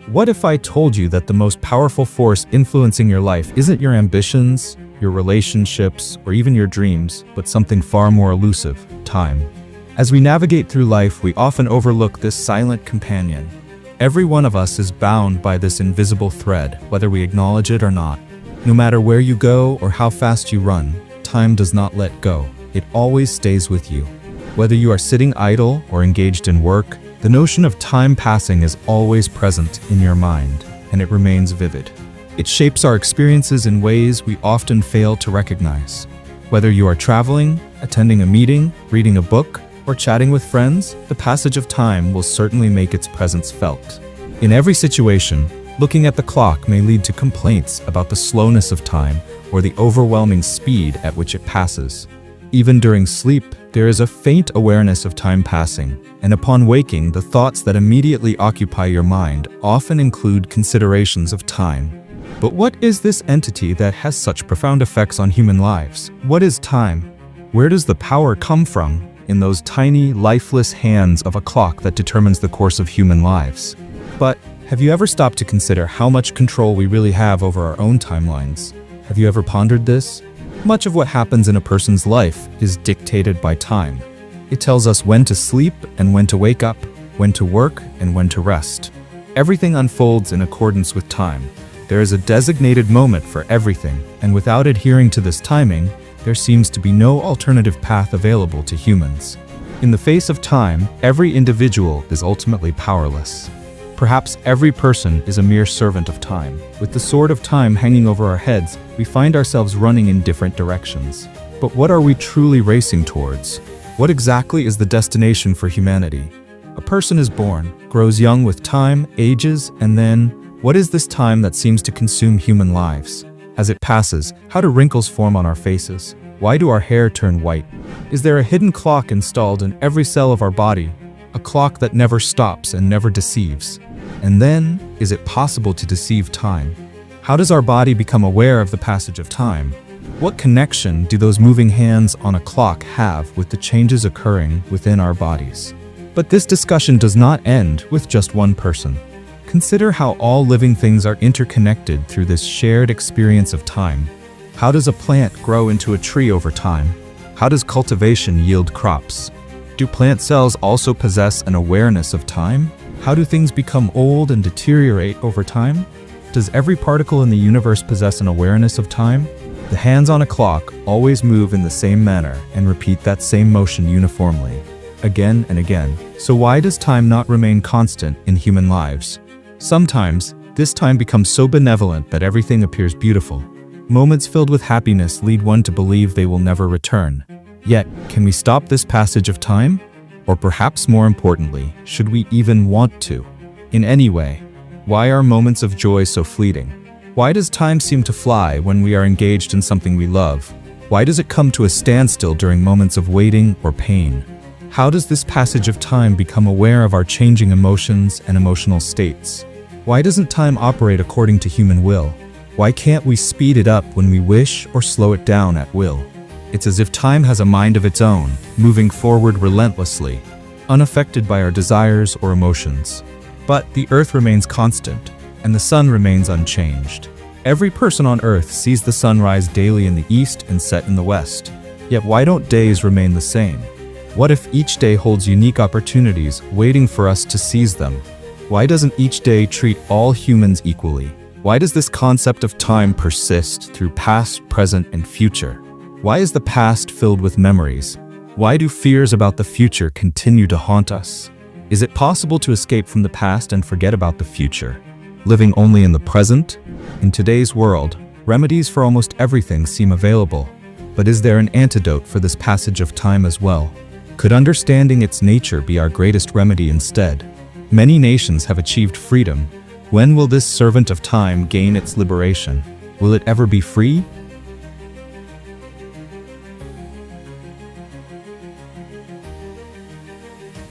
What if I told you that the most powerful force influencing your life isn't your ambitions, your relationships, or even your dreams, but something far more elusive: time? As we navigate through life, we often overlook this silent companion. Every one of us is bound by this invisible thread, whether we acknowledge it or not. No matter where you go or how fast you run, time does not let go. It always stays with you. Whether you are sitting idle or engaged in work, the notion of time passing is always present in your mind, and it remains vivid. It shapes our experiences in ways we often fail to recognize. Whether you are traveling, attending a meeting, reading a book, or chatting with friends, the passage of time will certainly make its presence felt. In every situation, looking at the clock may lead to complaints about the slowness of time or the overwhelming speed at which it passes. Even during sleep, there is a faint awareness of time passing, and upon waking, the thoughts that immediately occupy your mind often include considerations of time. But what is this entity that has such profound effects on human lives? What is time? Where does the power come from in those tiny, lifeless hands of a clock that determines the course of human lives? But have you ever stopped to consider how much control we really have over our own timelines? Have you ever pondered this? Much of what happens in a person's life is dictated by time. It tells us when to sleep and when to wake up, when to work and when to rest. Everything unfolds in accordance with time. There is a designated moment for everything, and without adhering to this timing, there seems to be no alternative path available to humans. In the face of time, every individual is ultimately powerless. Perhaps every person is a mere servant of time. With the sword of time hanging over our heads, we find ourselves running in different directions. But what are we truly racing towards? What exactly is the destination for humanity? A person is born, grows young with time, ages, and then, what is this time that seems to consume human lives? As it passes, how do wrinkles form on our faces? Why do our hair turn white? Is there a hidden clock installed in every cell of our body? A clock that never stops and never deceives? And then, is it possible to deceive time? How does our body become aware of the passage of time? What connection do those moving hands on a clock have with the changes occurring within our bodies? But this discussion does not end with just one person. Consider how all living things are interconnected through this shared experience of time. How does a plant grow into a tree over time? How does cultivation yield crops? Do plant cells also possess an awareness of time? How do things become old and deteriorate over time? Does every particle in the universe possess an awareness of time? The hands on a clock always move in the same manner and repeat that same motion uniformly, again and again. So why does time not remain constant in human lives? Sometimes, this time becomes so benevolent that everything appears beautiful. Moments filled with happiness lead one to believe they will never return. Yet, can we stop this passage of time? Or perhaps more importantly, should we even want to? In any way, why are moments of joy so fleeting? Why does time seem to fly when we are engaged in something we love? Why does it come to a standstill during moments of waiting or pain? How does this passage of time become aware of our changing emotions and emotional states? Why doesn't time operate according to human will? Why can't we speed it up when we wish or slow it down at will? It's as if time has a mind of its own, moving forward relentlessly, unaffected by our desires or emotions. But the earth remains constant, and the sun remains unchanged. Every person on earth sees the sun rise daily in the east and set in the west. Yet why don't days remain the same? What if each day holds unique opportunities waiting for us to seize them? Why doesn't each day treat all humans equally? Why does this concept of time persist through past, present, and future? Why is the past filled with memories? Why do fears about the future continue to haunt us? Is it possible to escape from the past and forget about the future, living only in the present? In today's world, remedies for almost everything seem available. But is there an antidote for this passage of time as well? Could understanding its nature be our greatest remedy instead? Many nations have achieved freedom. When will this servant of time gain its liberation? Will it ever be free?